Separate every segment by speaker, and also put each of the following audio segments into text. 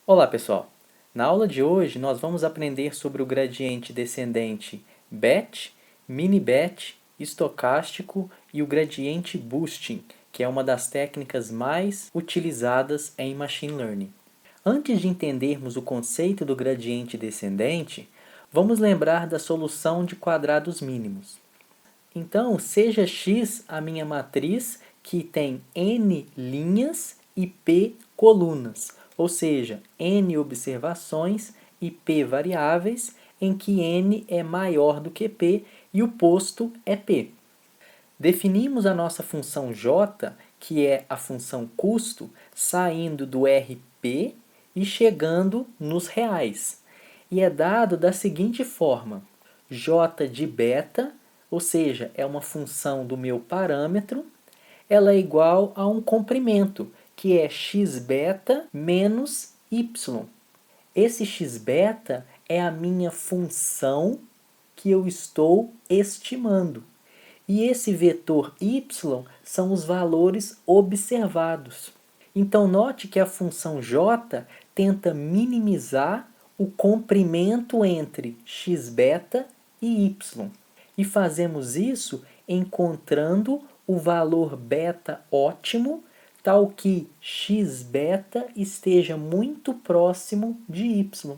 Speaker 1: Olá pessoal, na aula de hoje nós vamos aprender sobre o gradiente descendente BET, mini-BET, estocástico e o gradiente boosting, que é uma das técnicas mais utilizadas em Machine Learning. Antes de entendermos o conceito do gradiente descendente, vamos lembrar da solução de quadrados mínimos. Então, seja x a minha matriz que tem n linhas e p colunas, ou seja, n observações e p variáveis, em que n é maior do que p e o posto é p. Definimos a nossa função j, que é a função custo, saindo do RP e chegando nos reais. E é dado da seguinte forma: j de beta, ou seja, é uma função do meu parâmetro, ela é igual a um comprimento, que é x-beta menos y. Esse x-beta é a minha função que eu estou estimando. E esse vetor y são os valores observados. Então, note que a função j tenta minimizar o comprimento entre x-beta e y. E fazemos isso encontrando o valor beta ótimo, tal que x-beta esteja muito próximo de y.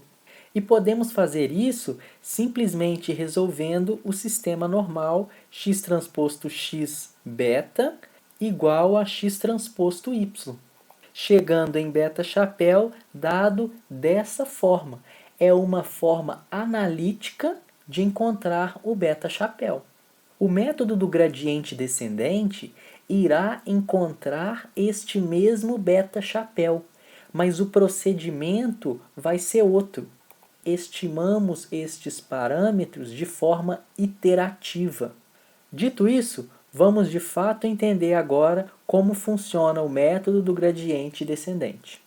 Speaker 1: E podemos fazer isso simplesmente resolvendo o sistema normal x transposto x beta igual a x transposto y. Chegando em beta chapéu dado dessa forma. É uma forma analítica de encontrar o beta chapéu. O método do gradiente descendente irá encontrar este mesmo beta chapéu, mas o procedimento vai ser outro. Estimamos estes parâmetros de forma iterativa. Dito isso, vamos de fato entender agora como funciona o método do gradiente descendente.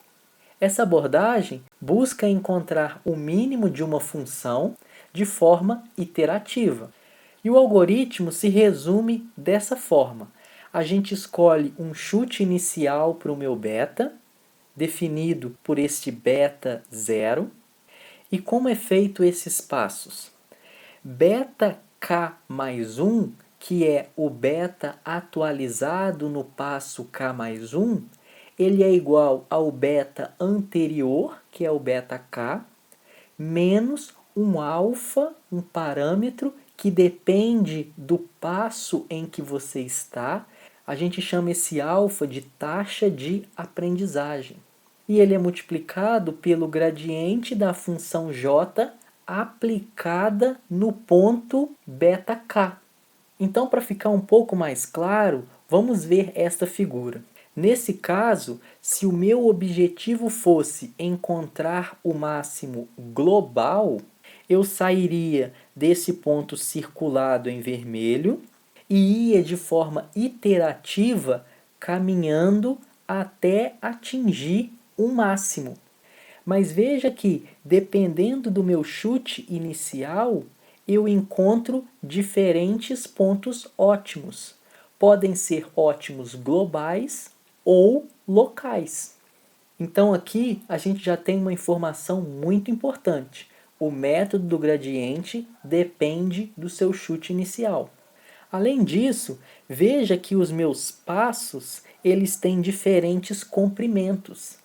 Speaker 1: Essa abordagem busca encontrar o mínimo de uma função de forma iterativa. E o algoritmo se resume dessa forma. A gente escolhe um chute inicial para o meu beta, definido por este beta 0. E como é feito esses passos? Beta k mais 1, que é o beta atualizado no passo k mais 1, ele é igual ao beta anterior, que é o beta k, menos um alfa, um parâmetro que depende do passo em que você está. A gente chama esse alfa de taxa de aprendizagem. E ele é multiplicado pelo gradiente da função j aplicada no ponto beta-k. Então, para ficar um pouco mais claro, vamos ver esta figura. Nesse caso, se o meu objetivo fosse encontrar o máximo global, eu sairia desse ponto circulado em vermelho e ia de forma iterativa caminhando até atingir um máximo. Mas veja que, dependendo do meu chute inicial, eu encontro diferentes pontos ótimos. Podem ser ótimos globais ou locais. Então aqui a gente já tem uma informação muito importante. O método do gradiente depende do seu chute inicial. Além disso, veja que os meus passos eles têm diferentes comprimentos.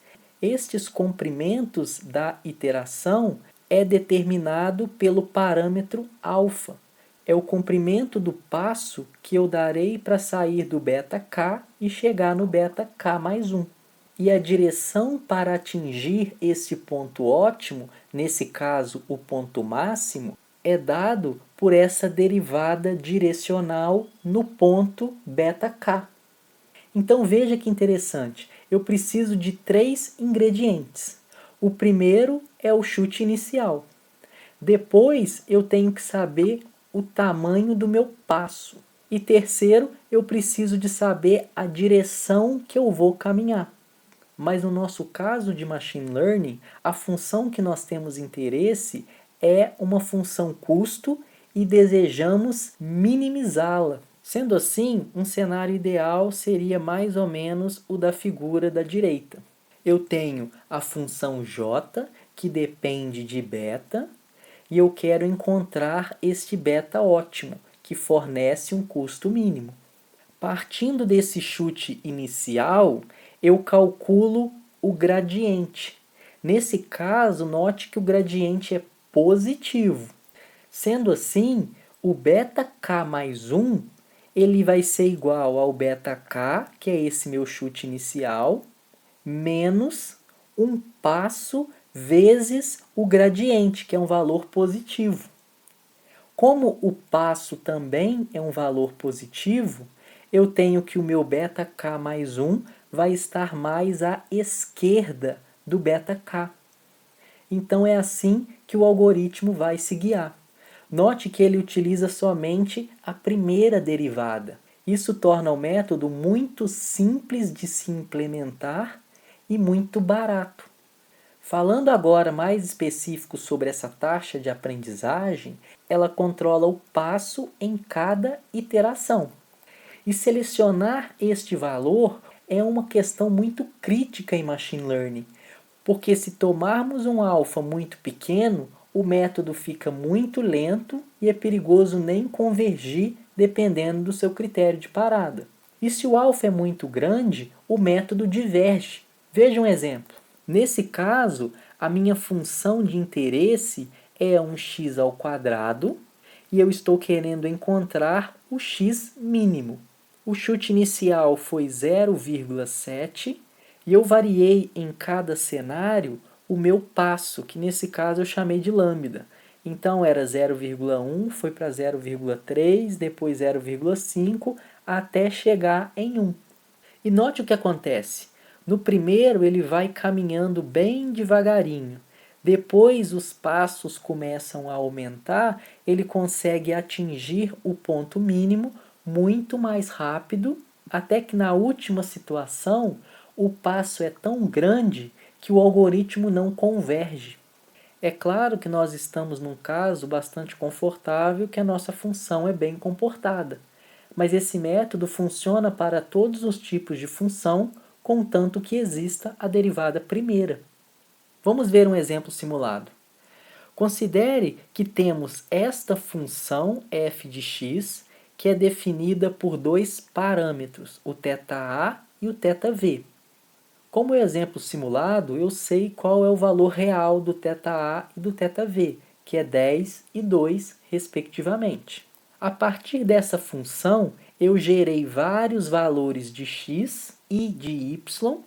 Speaker 1: Estes comprimentos da iteração é determinado pelo parâmetro alfa. É o comprimento do passo que eu darei para sair do beta k e chegar no beta k mais 1. E a direção para atingir esse ponto ótimo, nesse caso o ponto máximo, é dado por essa derivada direcional no ponto beta k. Então veja que interessante, eu preciso de 3 ingredientes. O primeiro é o chute inicial. Depois eu tenho que saber o tamanho do meu passo. E terceiro, eu preciso de saber a direção que eu vou caminhar. Mas no nosso caso de Machine Learning, a função que nós temos interesse é uma função custo e desejamos minimizá-la. Sendo assim, um cenário ideal seria mais ou menos o da figura da direita. eu tenho a função j, que depende de beta, e eu quero encontrar este beta ótimo, que fornece um custo mínimo. Partindo desse chute inicial, eu calculo o gradiente. Nesse caso, note que o gradiente é positivo. Sendo assim, o beta-k mais 1 ele vai ser igual ao beta-k, que é esse meu chute inicial, menos um passo vezes o gradiente, que é um valor positivo. Como o passo também é um valor positivo, eu tenho que o meu beta-k mais 1 vai estar mais à esquerda do beta-k. Então é assim que o algoritmo vai se guiar. Note que ele utiliza somente a primeira derivada. Isso torna o método muito simples de se implementar e muito barato. Falando agora mais específico sobre essa taxa de aprendizagem, ela controla o passo em cada iteração. E selecionar este valor é uma questão muito crítica em machine learning, porque se tomarmos um alfa muito pequeno, o método fica muito lento e é perigoso nem convergir dependendo do seu critério de parada. E se o alfa é muito grande, o método diverge. Veja um exemplo. Nesse caso, a minha função de interesse é um x ao quadrado e eu estou querendo encontrar o x mínimo. O chute inicial foi 0,7 e eu variei em cada cenário o meu passo, que nesse caso eu chamei de lambda. Então era 0,1, foi para 0,3, depois 0,5, até chegar em 1. E note o que acontece. No primeiro ele vai caminhando bem devagarinho. Depois os passos começam a aumentar, ele consegue atingir o ponto mínimo muito mais rápido, até que na última situação o passo é tão grande que o algoritmo não converge. É claro que nós estamos num caso bastante confortável que a nossa função é bem comportada, mas esse método funciona para todos os tipos de função, contanto que exista a derivada primeira. Vamos ver um exemplo simulado. Considere que temos esta função f de x, que é definida por dois parâmetros, o θa e o θv. Como exemplo simulado, eu sei qual é o valor real do θa e do θv, que é 10 e 2, respectivamente. A partir dessa função, eu gerei vários valores de x e de y,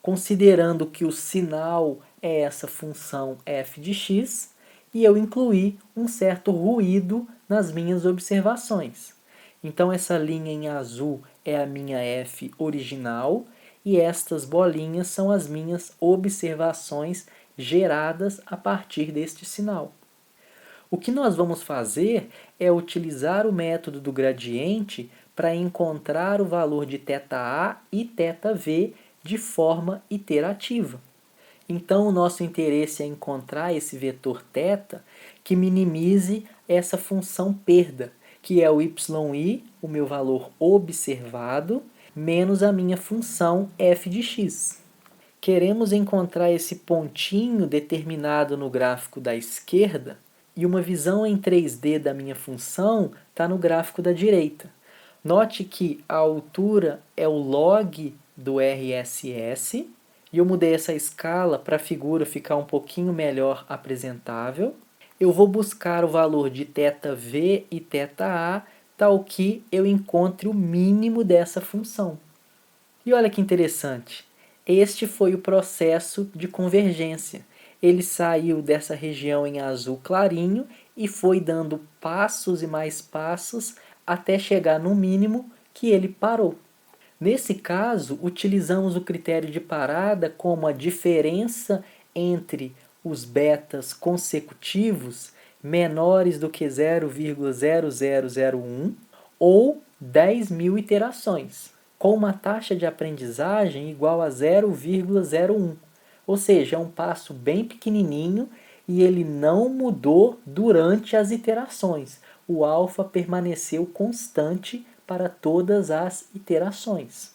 Speaker 1: considerando que o sinal é essa função f de x, e eu incluí um certo ruído nas minhas observações. Então essa linha em azul é a minha f original, e estas bolinhas são as minhas observações geradas a partir deste sinal. O que nós vamos fazer é utilizar o método do gradiente para encontrar o valor de θa e θv de forma iterativa. Então, o nosso interesse é encontrar esse vetor θ que minimize essa função perda, que é o yi, o meu valor observado, menos a minha função f de x. Queremos encontrar esse pontinho determinado no gráfico da esquerda e uma visão em 3D da minha função está no gráfico da direita. Note que a altura é o log do RSS e eu mudei essa escala para a figura ficar um pouquinho melhor apresentável. Eu vou buscar o valor de θv e θa tal que eu encontre o mínimo dessa função. E olha que interessante, este foi o processo de convergência. Ele saiu dessa região em azul clarinho e foi dando passos e mais passos até chegar no mínimo que ele parou. Nesse caso, utilizamos o critério de parada como a diferença entre os betas consecutivos menores do que 0,0001 ou 10.000 iterações, com uma taxa de aprendizagem igual a 0,01. Ou seja, é um passo bem pequenininho e ele não mudou durante as iterações. O alfa permaneceu constante para todas as iterações.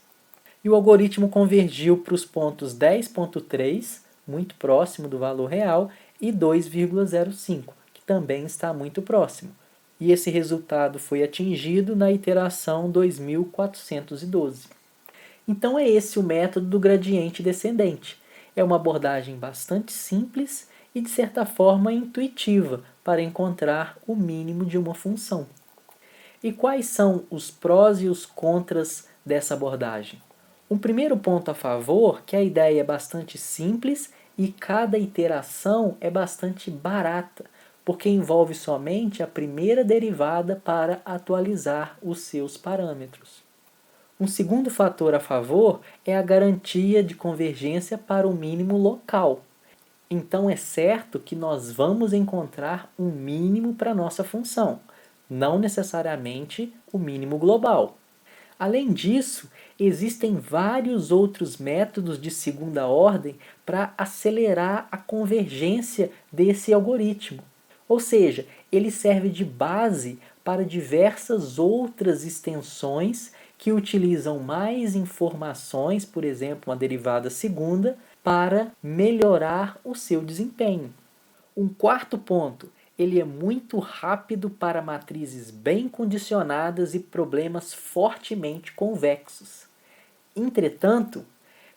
Speaker 1: e o algoritmo convergiu para os pontos 10,3, muito próximo do valor real, e 2,05, que também está muito próximo. E esse resultado foi atingido na iteração 2412. Então é esse o método do gradiente descendente. É uma abordagem bastante simples e, de certa forma, intuitiva para encontrar o mínimo de uma função. E quais são os prós e os contras dessa abordagem? Um primeiro ponto a favor, que a ideia é bastante simples e cada iteração é bastante barata, porque envolve somente a primeira derivada para atualizar os seus parâmetros. Um segundo fator a favor é a garantia de convergência para o mínimo local. Então é certo que nós vamos encontrar um mínimo para nossa função, não necessariamente o mínimo global. Além disso, existem vários outros métodos de segunda ordem para acelerar a convergência desse algoritmo. Ou seja, ele serve de base para diversas outras extensões que utilizam mais informações, por exemplo, uma derivada segunda, para melhorar o seu desempenho. Um quarto ponto, ele é muito rápido para matrizes bem condicionadas e problemas fortemente convexos. Entretanto,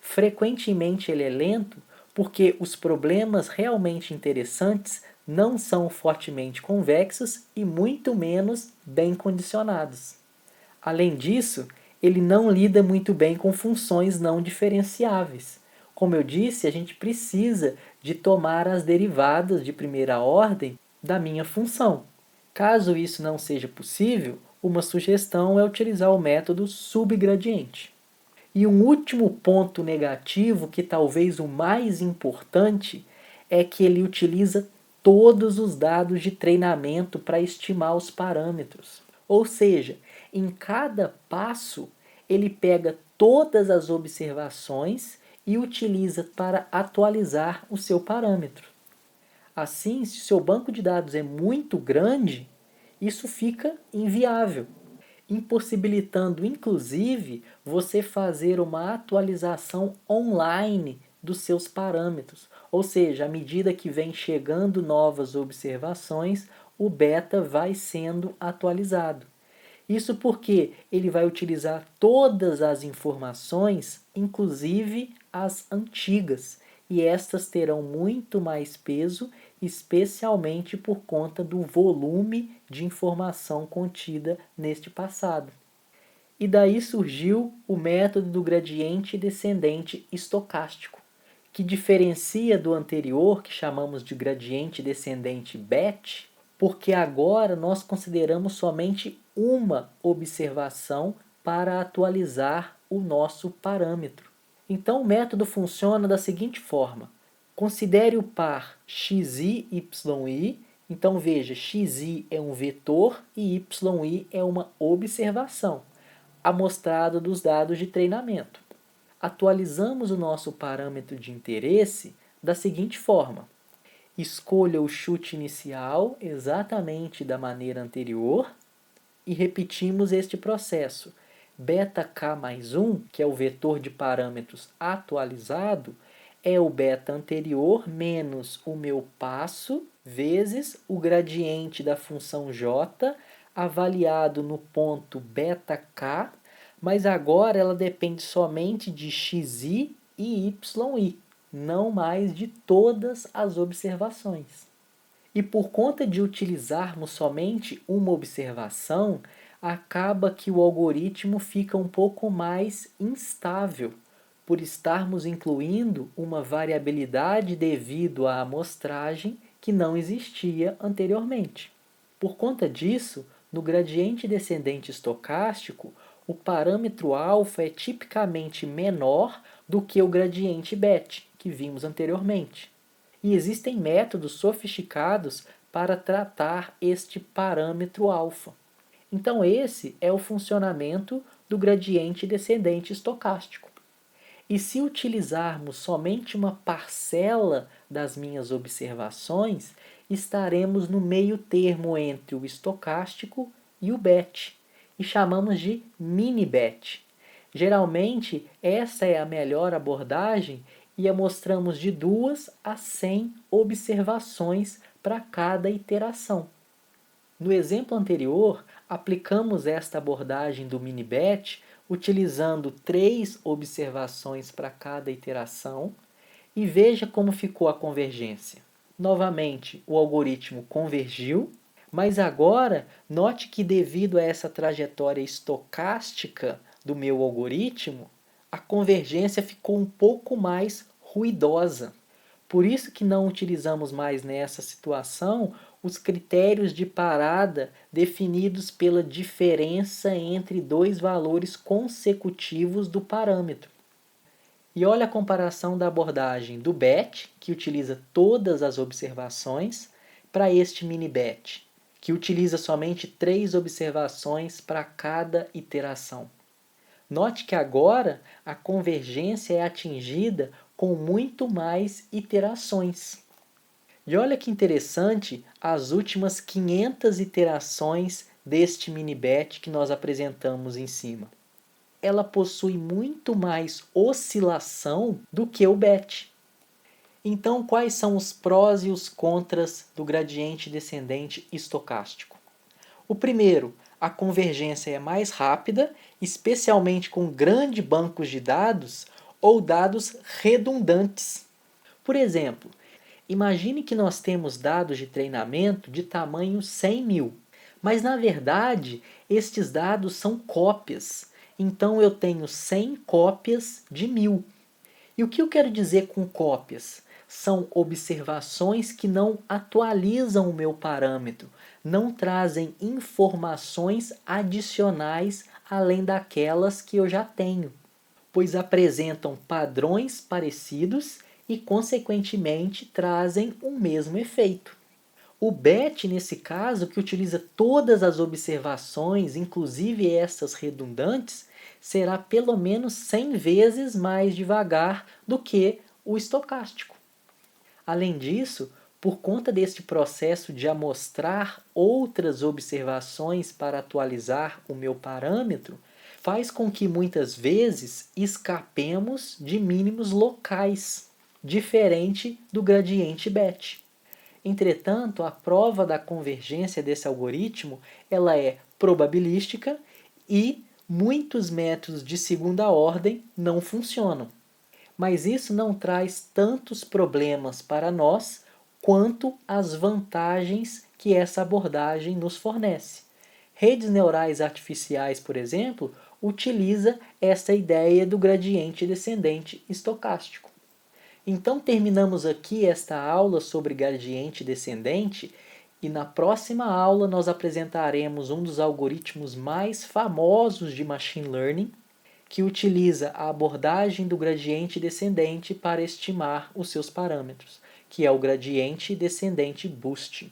Speaker 1: frequentemente ele é lento porque os problemas realmente interessantes não são fortemente convexos e muito menos bem condicionados. Além disso, ele não lida muito bem com funções não diferenciáveis. Como eu disse, a gente precisa de tomar as derivadas de primeira ordem da minha função. Caso isso não seja possível, uma sugestão é utilizar o método subgradiente. E um último ponto negativo, que talvez o mais importante, é que ele utiliza todos os dados de treinamento para estimar os parâmetros. Ou seja, em cada passo, ele pega todas as observações e utiliza para atualizar o seu parâmetro. Assim, se o seu banco de dados é muito grande, isso fica inviável, impossibilitando inclusive você fazer uma atualização online dos seus parâmetros. Ou seja, à medida que vem chegando novas observações, o beta vai sendo atualizado. Isso porque ele vai utilizar todas as informações, inclusive as antigas, e estas terão muito mais peso, especialmente por conta do volume de informação contida neste passado. E daí surgiu o método do gradiente descendente estocástico, que diferencia do anterior, que chamamos de gradiente descendente batch, porque agora nós consideramos somente uma observação para atualizar o nosso parâmetro. Então o método funciona da seguinte forma: considere o par xi, yi. Então veja, xi é um vetor e yi é uma observação, amostrada dos dados de treinamento. Atualizamos o nosso parâmetro de interesse da seguinte forma: escolha o chute inicial exatamente da maneira anterior e repetimos este processo. Beta k mais 1, que é o vetor de parâmetros atualizado, é o beta anterior menos o meu passo vezes o gradiente da função j avaliado no ponto beta k, mas agora ela depende somente de xi e yi, não mais de todas as observações. E por conta de utilizarmos somente uma observação, acaba que o algoritmo fica um pouco mais instável, por estarmos incluindo uma variabilidade devido à amostragem que não existia anteriormente. Por conta disso, no gradiente descendente estocástico, o parâmetro alfa é tipicamente menor do que o gradiente bet, que vimos anteriormente. E existem métodos sofisticados para tratar este parâmetro alfa. Então esse é o funcionamento do gradiente descendente estocástico. E se utilizarmos somente uma parcela das minhas observações, estaremos no meio termo entre o estocástico e o bet, e chamamos de mini-bet. Geralmente, essa é a melhor abordagem e a mostramos de 2 a 100 observações para cada iteração. No exemplo anterior, aplicamos esta abordagem do mini-batch utilizando 3 observações para cada iteração e veja como ficou a convergência. Novamente, o algoritmo convergiu, mas agora note que devido a essa trajetória estocástica do meu algoritmo, a convergência ficou um pouco mais ruidosa. Por isso que não utilizamos mais nessa situação os critérios de parada definidos pela diferença entre dois valores consecutivos do parâmetro. E olha a comparação da abordagem do batch, que utiliza todas as observações, para este mini batch, que utiliza somente 3 observações para cada iteração. Note que agora a convergência é atingida com muito mais iterações. E olha que interessante as últimas 500 iterações deste mini batch que nós apresentamos em cima. Ela possui muito mais oscilação do que o batch. Então, quais são os prós e os contras do gradiente descendente estocástico? O primeiro, a convergência é mais rápida, especialmente com grandes bancos de dados ou dados redundantes. Por exemplo, imagine que nós temos dados de treinamento de tamanho 100.000, mas na verdade estes dados são cópias, então eu tenho 100 cópias de 1.000. E o que eu quero dizer com cópias? São observações que não atualizam o meu parâmetro, não trazem informações adicionais além daquelas que eu já tenho, pois apresentam padrões parecidos e, consequentemente, trazem o mesmo efeito. O batch, nesse caso, que utiliza todas as observações, inclusive essas redundantes, será pelo menos 100 vezes mais devagar do que o estocástico. Além disso, por conta deste processo de amostrar outras observações para atualizar o meu parâmetro, faz com que muitas vezes escapemos de mínimos locais, diferente do gradiente batch. Entretanto, a prova da convergência desse algoritmo ela é probabilística e muitos métodos de segunda ordem não funcionam. Mas isso não traz tantos problemas para nós quanto as vantagens que essa abordagem nos fornece. Redes neurais artificiais, por exemplo, utiliza essa ideia do gradiente descendente estocástico. Então terminamos aqui esta aula sobre gradiente descendente e na próxima aula nós apresentaremos um dos algoritmos mais famosos de machine learning, que utiliza a abordagem do gradiente descendente para estimar os seus parâmetros, que é o gradiente descendente boosting.